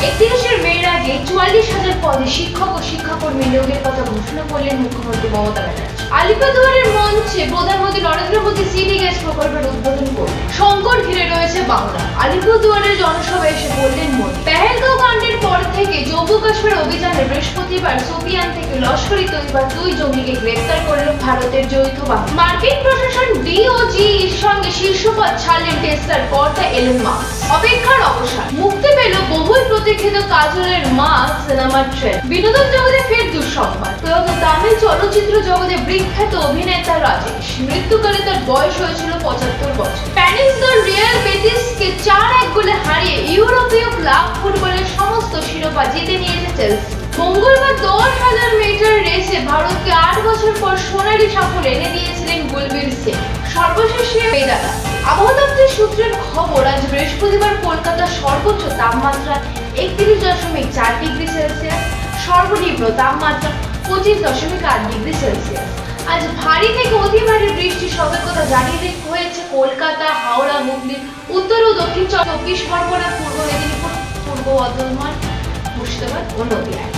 31শে মের আগে 44,000 পদে শিক্ষক ও শিক্ষাকর্মী নিয়োগের কথা ঘোষণা করলেন মুখ্যমন্ত্রী মমতা ব্যানার্জি। আলিপুরদুয়ারের মঞ্চে প্রধানমন্ত্রী নরেন্দ্র মোদী সিটি গ্যাস প্রকল্পের উদ্বোধন করলেন। সংকট ঘিরে রয়েছে বাংলা। আলিপুরদুয়ারের জনসভায় এসে বললেন মোদী। পেহেলগাঁও কাণ্ডের পর থেকে জম্মু কাশ্মীর অভিযানে বৃহস্পতিবার সোপিয়ান থেকে লস্কর ই তৈয়বার 2 জঙ্গিকে গ্রেফতার করল ভারতের যৌথ বাহিনী। মার্কিন প্রশাসন ডিওজির সঙ্গে শীর্ষপদ ছাড়লেন টেসলার কর্তা এলন মাস্ক। অপেক্ষার অবসান। মুক্তি পেল বহুল প্রতীক্ষিত কাজলের মা সিনেমার ট্রেলার। বিনোদন জগতে ফের দুঃসংবাদ। প্রয়াত তামিল চলচ্চিত্র জগতে বিখ্যাত অভিনেতা রাজেশ মৃত্যুকালে তার বয়স হয়েছিল 75 বছর। স্প্যানিশ দল রিয়াল বেটিসকে 4-1 গোলে হারিয়ে ইউরোপীয় ক্লাব ফুটবলের সমস্ত শিরোপা জিতে নিয়েছে চেলসি। মঙ্গলবার 10,000 মিটার রেসে ভারতকে 8 বছর পর সোনালী সাফল্য এনে দিয়েছিলেন গুলবীর সিং। সর্বশেষে পেদারা। আবহাওয়া দপ্তর সূত্রের খবর, আজ বৃহস্পতিবার কলকাতার সর্বোচ্চ তাপমাত্রা 31.4 ডিগ্রি সেলসিয়াস, সর্বনিম্ন তাপমাত্রা 25.8 ডিগ্রি সেলসিয়াস। আজ ভারী থেকে অতি ভারী বৃষ্টির সতর্কতা জানিয়ে দেওয়া হয়েছে কলকাতা, হাওড়া, হুগলি, উত্তর ও দক্ষিণ চব্বিশ পরগনা, পূর্ব মেদিনীপুর, পূর্ব বর্ধমান, মুর্শিদাবাদ ও নদিয়ায়।